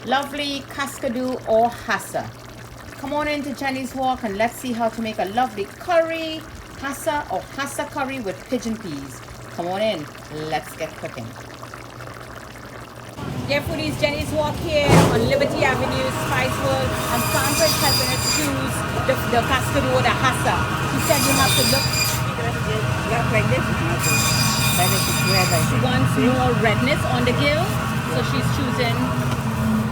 lovely Cascadu or Hassa. Come on into Jenny's Walk and let's see how to make a lovely curry, Hassa or Hassa curry with pigeon peas. Come on in, let's get cooking. Dear foodies, Jenny's Walk here on Liberty Avenue, Spice World, and Sandra is helping us choose the Cascadu or the Hassa. She said you have to look. Like this is not good. That is red, I She think. wants more redness on the gill, so she's choosing.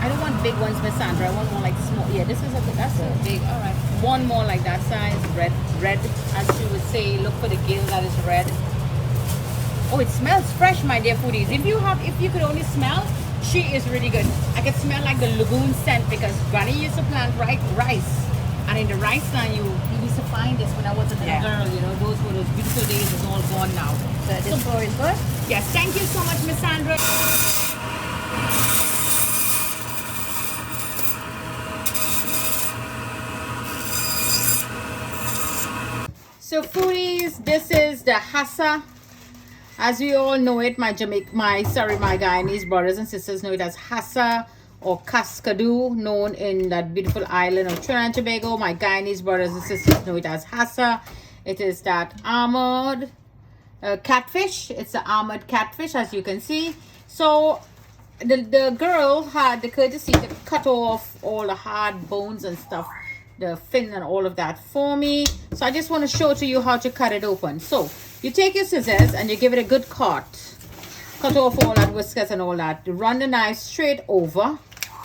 I don't want big ones, Miss Sandra. I want more like small. Yeah, this is that's a big. All right, one more like that size, red, as she would say. Look for the gill that is red. Oh, it smells fresh, my dear foodies. If you could only smell, she is really good. I can smell like the lagoon scent because Granny used to plant rice, and in the rice line you used to find this when I was a little girl. You know, those were those beautiful days. It's all gone now. So this flour is good? Yes, thank you so much, Miss Sandra. So foodies, this is the Hassa. As we all know it, my Guyanese brothers and sisters know it as Hassa or Cascadu, known in that beautiful island of Trinidad and Tobago. My Guyanese brothers and sisters know it as Hassa. It is that armored catfish. It's an armored catfish, as you can see. So the girl had the courtesy to cut off all the hard bones and stuff, the fin and all of that for me. So I just want to show to you how to cut it open. So you take your scissors and you give it a good cut off all that whiskers and all that. You run the knife straight over,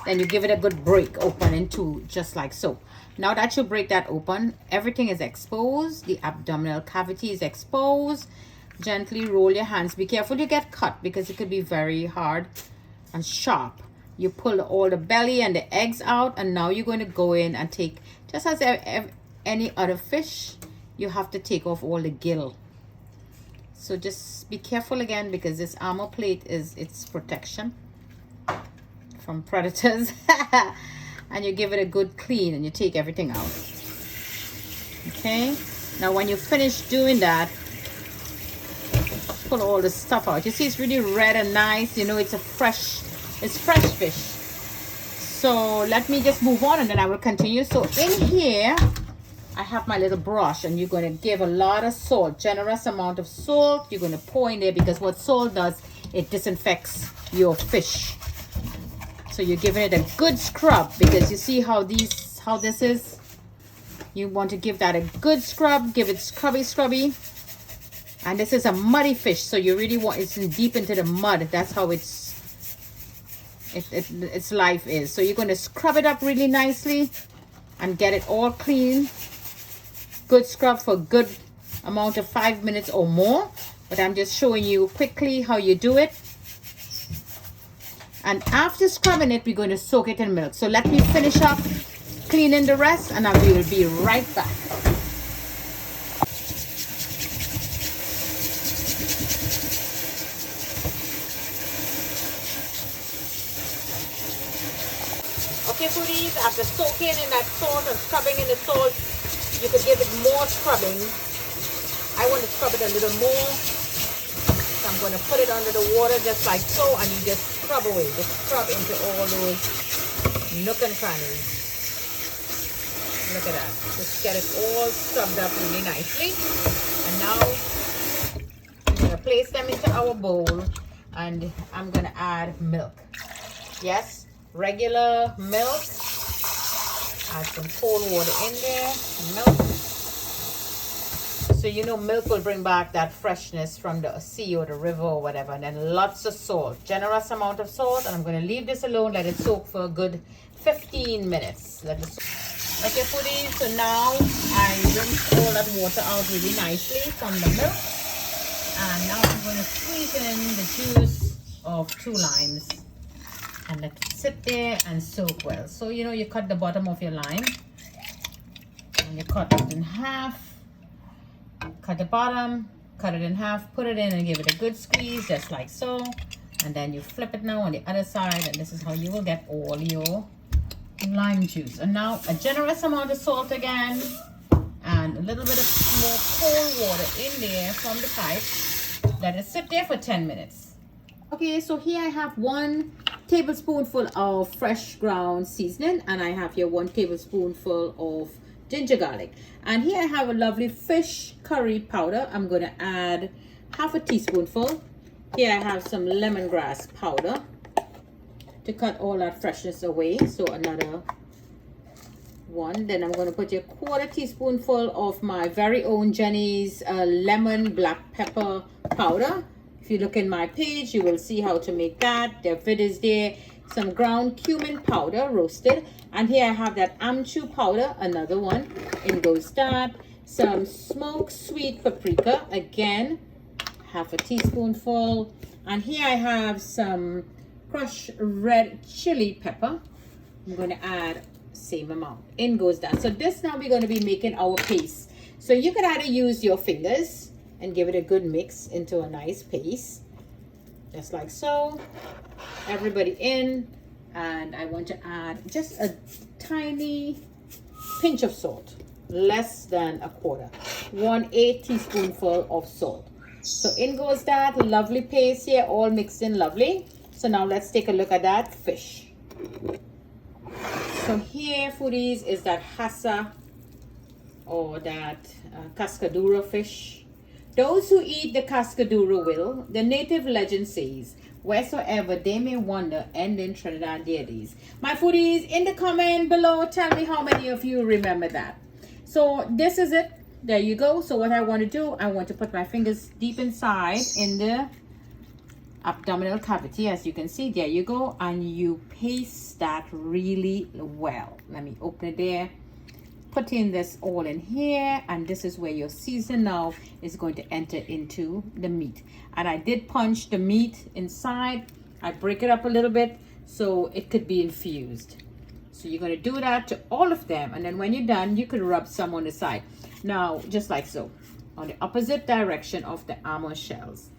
then you give it a good break open in two, just like so. Now that you break that open, everything is exposed. The abdominal cavity is exposed. Gently roll your hands. Be careful you get cut because it could be very hard and sharp. You pull all the belly and the eggs out, and now you're going to go in and take, just as any other fish, you have to take off all the gill. So just be careful again because this armor plate is its protection from predators. And you give it a good clean and you take everything out. Okay, now when you finish doing that, pull all the stuff out. You see it's really red and nice. You know it's fresh fish. So let me just move on and then I will continue. So in here I have my little brush, and you're going to give a lot of salt, generous amount of salt. You're going to pour in there because what salt does, it disinfects your fish. So you're giving it a good scrub because you see how this is. You want to give that a good scrub, give it scrubby. And this is a muddy fish, so you really want it's deep into the mud. That's how its life is. So you're going to scrub it up really nicely and get it all clean. Good scrub for a good amount of 5 minutes or more, but I'm just showing you quickly how you do it. And after scrubbing it, we're going to soak it in milk. So let me finish up cleaning the rest and I will be right back. Okay foodies, after soaking in that salt and scrubbing in the salt, you could give it more scrubbing. I want to scrub it a little more. So I'm going to put it under the water just like so, and you just scrub away. Just scrub into all those nook and crannies. Look at that. Just get it all scrubbed up really nicely. And now I'm going to place them into our bowl, and I'm going to add milk. Yes, regular milk. Add some cold water in there, milk. So you know milk will bring back that freshness from the sea or the river or whatever. And then lots of salt, generous amount of salt. And I'm going to leave this alone, let it soak for a good 15 minutes. Let it soak. Okay foodies, so now I rinsed all that water out really nicely from the milk. And now I'm going to squeeze in the juice of 2 limes. And let it sit there and soak well. So you know you cut the bottom of your lime and you cut it in half. Cut the bottom, cut it in half, put it in and give it a good squeeze just like so. And then you flip it now on the other side, and this is how you will get all your lime juice. And now a generous amount of salt again, and a little bit of more cold water in there from the pipe. Let it sit there for 10 minutes. Okay, so here I have 1 tablespoonful of fresh ground seasoning, and I have here 1 tablespoonful of ginger garlic. And here I have a lovely fish curry powder. I'm going to add half a teaspoonful. Here I have some lemongrass powder to cut all that freshness away. So another 1. Then I'm going to put a 1/4 teaspoonful of my very own Jenny's lemon black pepper powder. If you look in my page, you will see how to make that. The vid is there. Some ground cumin powder roasted, and here I have that amchu powder, another 1. In goes that. Some smoked sweet paprika, again half a teaspoonful, and here I have some crushed red chili pepper. I'm going to add same amount. In goes that. So this now we're going to be making our paste. So you could either use your fingers and give it a good mix into a nice paste, just like so. Everybody in, and I want to add just a tiny pinch of salt, less than a 1/4, 1/8 teaspoonful of salt. So in goes that lovely paste here, all mixed in lovely. So now let's take a look at that fish. So here, foodies, is that Hassa or that Cascadu fish. Those who eat the Cascadu will, the native legend says, wheresoever they may wander, end in Trinidad deities. My foodies, in the comment below, tell me how many of you remember that. So this is it. There you go. So what I want to do, I want to put my fingers deep inside in the abdominal cavity. As you can see, there you go. And you paste that really well. Let me open it there. Putting this all in here, and this is where your season now is going to enter into the meat. And I did punch the meat inside. I break it up a little bit so it could be infused. So you're going to do that to all of them, and then when you're done, you could rub some on the side. Now, just like so, on the opposite direction of the almond shells.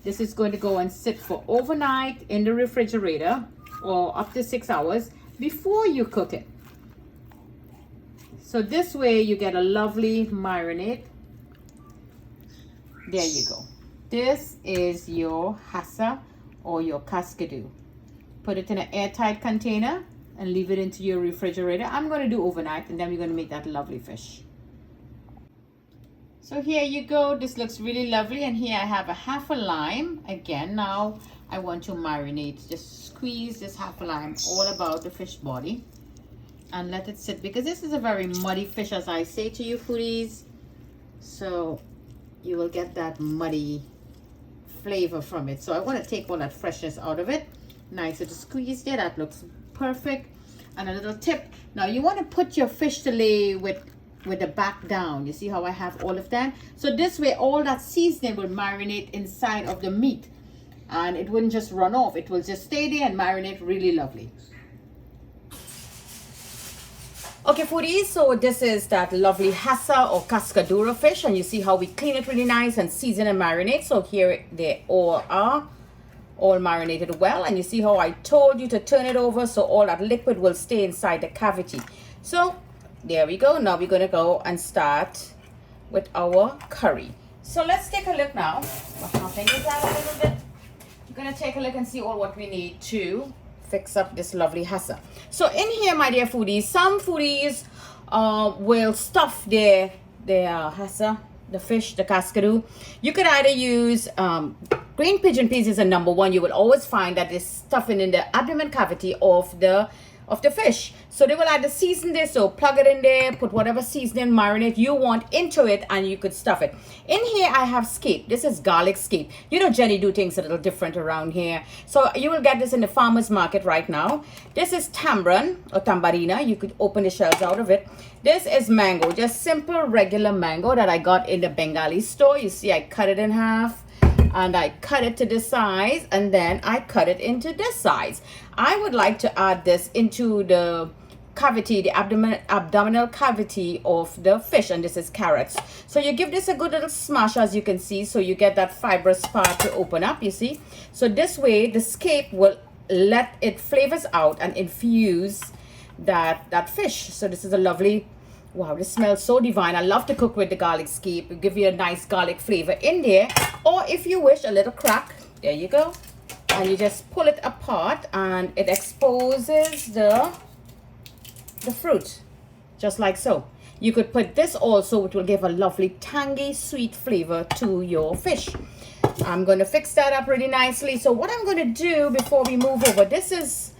This is going to go and sit for overnight in the refrigerator, or up to 6 hours before you cook it. So this way you get a lovely marinade. There you go. This is your Hassa or your Cascadu. Put it in an airtight container and leave it into your refrigerator. I'm going to do overnight, and then we're going to make that lovely fish. So here you go. This looks really lovely, and here I have a half a lime. Again, now I want to marinate. Just squeeze this half a lime all about the fish body and let it sit, because this is a very muddy fish, as I say to you, foodies. So you will get that muddy flavor from it. So I want to take all that freshness out of it. Nice little squeeze there. That looks perfect. And a little tip. Now you want to put your fish fillet with the back down. You see how I have all of that? So this way all that seasoning will marinate inside of the meat, and it wouldn't just run off. It will just stay there and marinate really lovely. Okay, foodies, so this is that lovely Hassa or Cascadu fish, and you see how we clean it really nice and season and marinate. So here they all are, all marinated well, and you see how I told you to turn it over so all that liquid will stay inside the cavity. So there we go. Now we're going to go and start with our curry. So let's take a look now. Wash my fingers out a little bit. We're going to take a look and see all what we need to fix up this lovely Hassa. So in here, my dear foodies, some foodies will stuff their Hassa, the fish, the Cascadu. You could either use green pigeon peas is a number 1. You will always find that it's stuffing in the abdomen cavity of the fish. So they will either season this or plug it in there, put whatever seasoning, marinade you want into it, and you could stuff it. In here I have scape. This is garlic scape. You know, Jenny do things a little different around here. So you will get this in the farmer's market right now. This is tamarind or tambarina. You could open the shells out of it. This is mango, just simple regular mango that I got in the Bengali store. You see I cut it in half, and I cut it to this size, and then I cut it into this size. I would like to add this into the cavity, the abdominal cavity of the fish, and this is carrots. So you give this a good little smash, as you can see, so you get that fibrous part to open up, you see. So this way the scape will let it flavors out and infuse that fish. So this is a lovely, wow, this smells so divine. I love to cook with the garlic scape. It'll give you a nice garlic flavor in there, or if you wish, a little crack. There you go. and you just pull it apart and it exposes the fruit, just like so. You could put this also, it will give a lovely tangy sweet flavor to your fish. I'm going to fix that up really nicely. So what I'm going to do before we move over, this is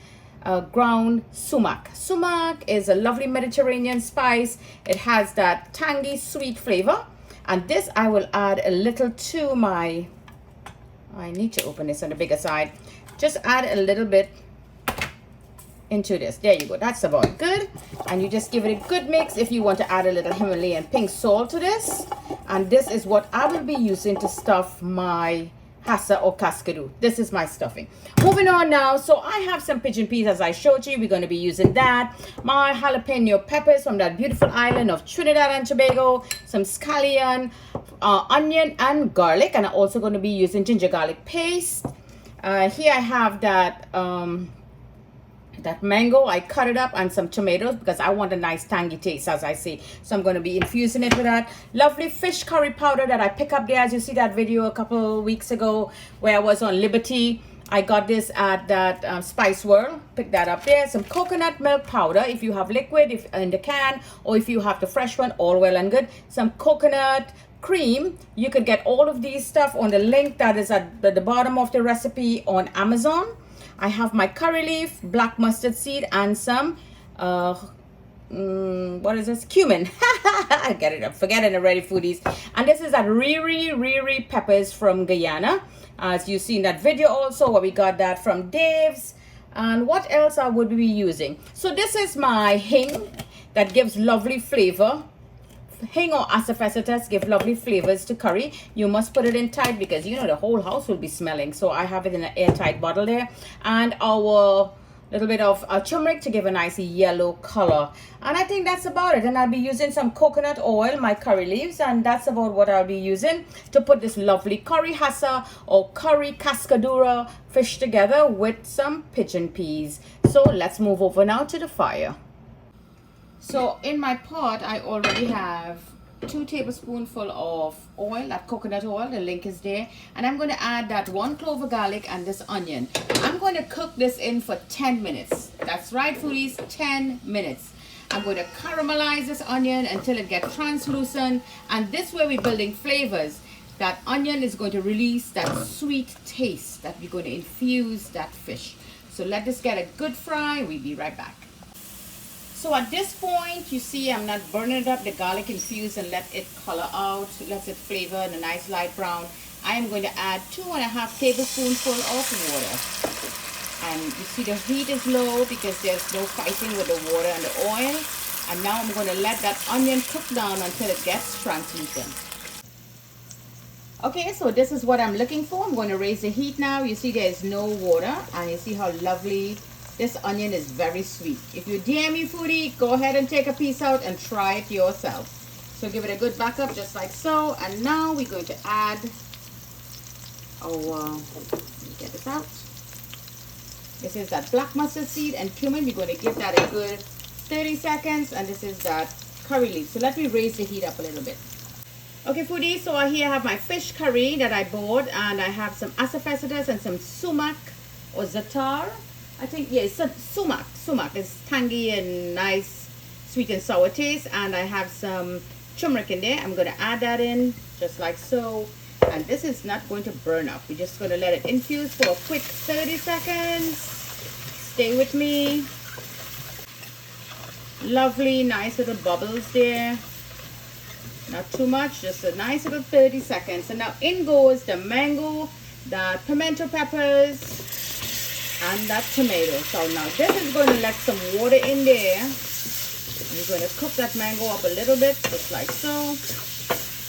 ground sumac. Sumac is a lovely Mediterranean spice. It has that tangy sweet flavor, and this I will add a little to my, I need to open this on the bigger side. Just add a little bit into this. There you go, that's about good. And you just give it a good mix. If you want to add a little Himalayan pink salt to this, and this is what I will be using to stuff my Hassa or Cascadu. This is my stuffing. Moving on now, so I have some pigeon peas as I showed you. We're going to be using that. My jalapeno peppers from that beautiful island of Trinidad and Tobago, some scallion, onion and garlic, and I'm also going to be using ginger garlic paste. Here I have that mango. I cut it up, and some tomatoes because I want a nice tangy taste, as I say. So I'm going to be infusing it with that lovely fish curry powder that I pick up there. As you see that video a couple weeks ago where I was on Liberty, I got this at that Spice World. Pick that up there. Some coconut milk powder if you have liquid, if in the can, or if you have the fresh one, all well and good. Some coconut cream. You could get all of these stuff on the link that is at the bottom of the recipe on Amazon. I have my curry leaf, black mustard seed, and some what is this, cumin. I get it, I'm forgetting already, foodies. And this is that riri peppers from Guyana, as you see in that video also, where we got that from Dave's. And what else I would be using, so this is my hing that gives lovely flavor. Hing or asafoetida give lovely flavors to curry. You must put it in tight because you know the whole house will be smelling. So I have it in an airtight bottle there. And our little bit of turmeric to give a nice yellow color. And I think that's about it. And I'll be using some coconut oil, my curry leaves, and that's about what I'll be using to put this lovely curry hassa or curry cascadura fish together with some pigeon peas. So let's move over now to the fire. So in my pot, I already have 2 tablespoonfuls of oil, that coconut oil, the link is there. And I'm going to add that 1 clove of garlic and this onion. I'm going to cook this in for 10 minutes. That's right, foodies, 10 minutes. I'm going to caramelize this onion until it gets translucent. And this way we're building flavors. That onion is going to release that sweet taste that we're going to infuse that fish. So let this get a good fry. We'll be right back. So at this point, you see I'm not burning it up, the garlic infused, and let it color out, let it flavor in a nice light brown. I am going to add 2.5 tablespoonfuls of water. And you see the heat is low because there's no fighting with the water and the oil. And now I'm going to let that onion cook down until it gets translucent. Okay, so this is what I'm looking for. I'm going to raise the heat now. You see there's no water, and you see how lovely. This onion is very sweet. If you're DME foodie, go ahead and take a piece out and try it yourself. So give it a good back up just like so. And now we're going to add our, let me get this out. This is that black mustard seed and cumin. We're going to give that a good 30 seconds. And this is that curry leaf. So let me raise the heat up a little bit. Okay, foodies, so here I have my fish curry that I bought. And I have some asafoetida and some sumac or za'atar. I think, yeah, it's sumac. Sumac is tangy and nice, sweet and sour taste. And I have some turmeric in there. I'm going to add that in just like so. And this is not going to burn up. We're just going to let it infuse for a quick 30 seconds. Stay with me. Lovely, nice little bubbles there. Not too much, just a nice little 30 seconds. And now in goes the mango, the pimento peppers, and that tomato. So now this is going to let some water in there. We're going to cook that mango up a little bit, just like so.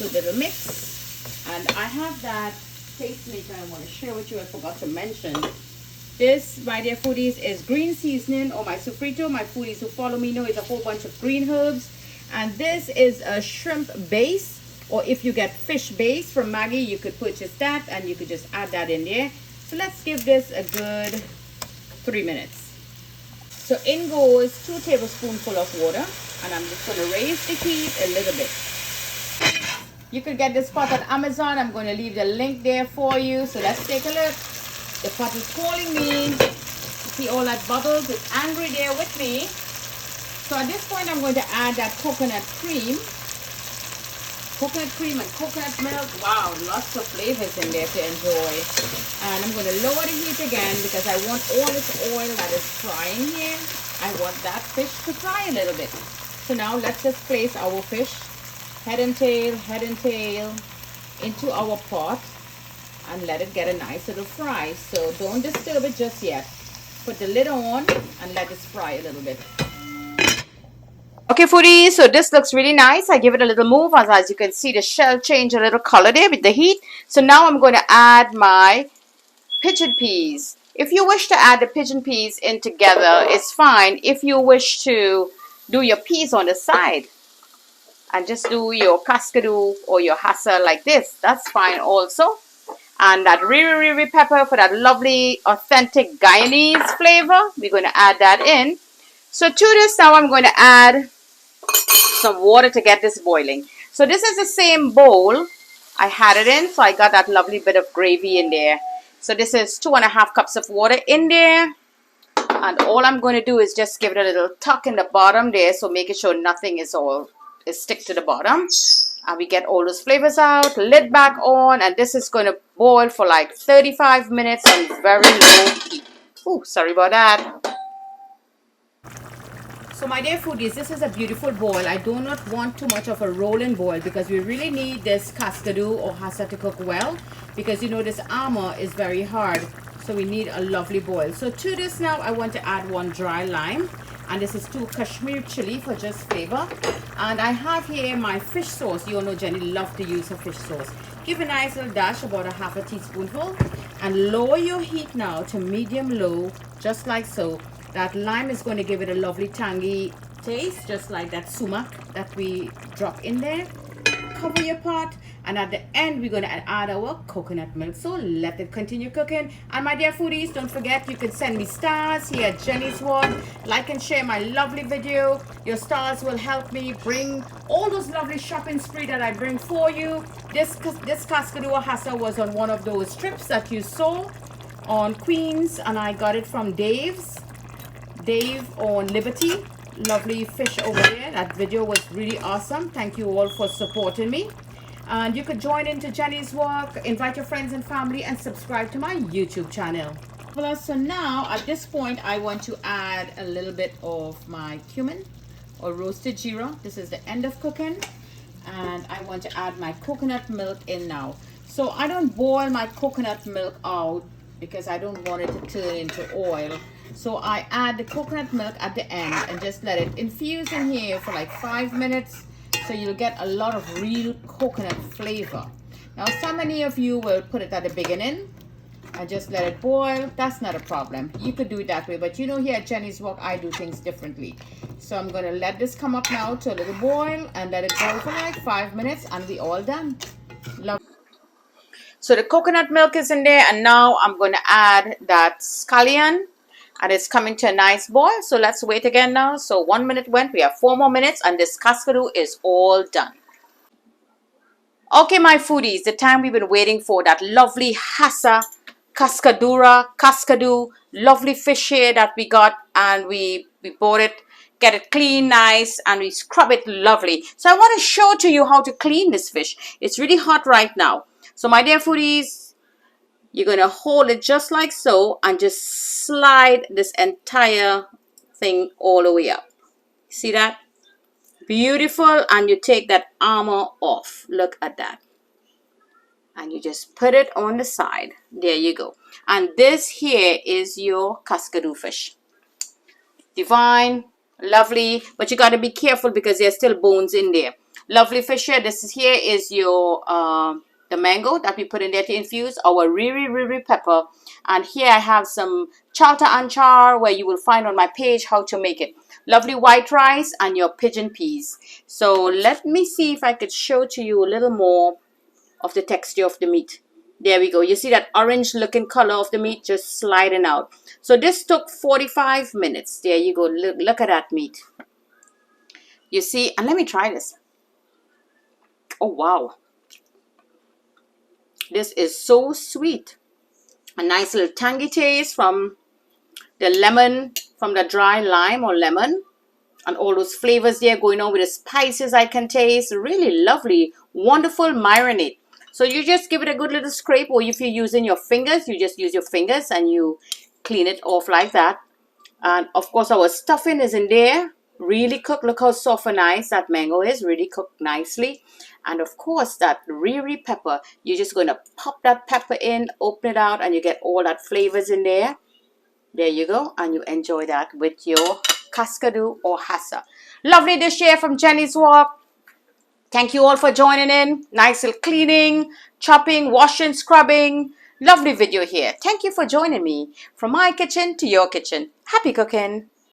Good little mix. And I have that taste maker I want to share with you. I forgot to mention. This, my dear foodies, is green seasoning or my sofrito. My foodies who follow me know it's a whole bunch of green herbs. And this is a shrimp base, or if you get fish base from Maggie, you could purchase that and you could just add that in there. So let's give this a good 3 minutes. So in goes 2 tablespoonfuls of water, and I'm just going to raise the heat a little bit. You could get this pot on Amazon. I'm going to leave the link there for you. So let's take a look. The pot is calling me. See all that bubbles? It's angry there with me. So at this point, I'm going to add that coconut cream. Coconut cream and coconut milk. Wow, lots of flavors in there to enjoy. And I'm going to lower the heat again because I want all this oil that is frying here. I want that fish to fry a little bit. So now let's just place our fish, head and tail, into our pot and let it get a nice little fry. So don't disturb it just yet. Put the lid on and let it fry a little bit. Okay, foodies, so this looks really nice. I give it a little move. As you can see, the shell change a little color there with the heat. So now I'm going to add my pigeon peas. If you wish to add the pigeon peas in together, it's fine. If you wish to do your peas on the side and just do your Cascadu or your Hassa like this, that's fine also. And that riri pepper for that lovely authentic Guyanese flavor, we're going to add that in. So to this now I'm going to add some water to get this boiling. So this is the same bowl I had it in, so I got that lovely bit of gravy in there. So this is 2.5 cups of water in there, and all I'm going to do is just give it a little tuck in the bottom there, so making sure nothing is stick to the bottom, and we get all those flavors out. Lid back on, and this is going to boil for like 35 minutes on very low heat. Oh, sorry about that. So my dear foodies, this is a beautiful boil. I do not want too much of a rolling boil because we really need this Cascadu or Hassa to cook well, because you know this armor is very hard, so we need a lovely boil. So to this now I want to add 1 dry lime, and this is 2 Kashmir chili for just flavor. And I have here my fish sauce. You all know Jenny loves to use her fish sauce. Give a nice little dash, about a 1/2 teaspoonful, and lower your heat now to medium low, just like so. That lime is going to give it a lovely tangy taste, just like that sumac that we drop in there. Cover your pot, and at the end we're going to add our coconut milk. So let it continue cooking. And my dear foodies, don't forget you can send me stars here at Jenny's World. Like and share my lovely video. Your stars will help me bring all those lovely shopping spree that I bring for you. This Cascadu or Hassa was on one of those trips that you saw on Queens, and I got it from Dave on Liberty. Lovely fish over there. That video was really awesome. Thank you all for supporting me. And you could join into Jenny's work, invite your friends and family, and subscribe to my YouTube channel. Well, so now at this point I want to add a little bit of my cumin or roasted jeera. This is the end of cooking, and I want to add my coconut milk in now. So I don't boil my coconut milk out because I don't want it to turn into oil. So I add the coconut milk at the end and just let it infuse in here for like 5 minutes, so you'll get a lot of real coconut flavor. Now so many of you will put it at the beginning and just let it boil. That's not a problem. You could do it that way, but you know here at Jenny's Walk I do things differently. So I'm going to let this come up now to a little boil and let it boil for like 5 minutes, and we all done. Love. So the coconut milk is in there, and now I'm going to add that scallion, and it's coming to a nice boil. So let's wait again now. So 1 minute went, we have 4 more minutes, and this Cascadu is all done. Okay, my foodies, the time we've been waiting for, that lovely Hassa, Cascadu, lovely fish here that we got, and we bought it, get it clean, nice, and we scrub it lovely. So I want to show to you how to clean this fish. It's really hot right now. So my dear foodies, you're going to hold it just like so and just slide this entire thing all the way up. See that? Beautiful. And you take that armor off. Look at that. And you just put it on the side. There you go. And this here is your Cascadu fish. Divine, lovely, but you got to be careful because there's still bones in there. Lovely fish here. This is here is your the mango that we put in there to infuse, our riri pepper, and here I have some chalta anchar, where you will find on my page how to make it. Lovely white rice and your pigeon peas. So let me see if I could show to you a little more of the texture of the meat. There we go. You see that orange looking color of the meat just sliding out. So this took 45 minutes. There you go. Look at that meat. You see, and let me try this. Oh wow. This is so sweet. A nice little tangy taste from the lemon, from the dry lime or lemon, and all those flavors there going on with the spices I can taste. Really lovely, wonderful marinade. So you just give it a good little scrape, or if you're using your fingers, you just use your fingers and you clean it off like that. And of course our stuffing is in there, really cooked. Look how soft and nice that mango is, really cooked nicely. And of course that riri pepper, you're just going to pop that pepper in, open it out, and you get all that flavors in there. There you go, and you enjoy that with your Cascadu or Hassa. Lovely dish here from Jenny's Walk. Thank you all for joining in. Nice little cleaning, chopping, washing, scrubbing. Lovely video here. Thank you for joining me. From my kitchen to your kitchen. Happy cooking.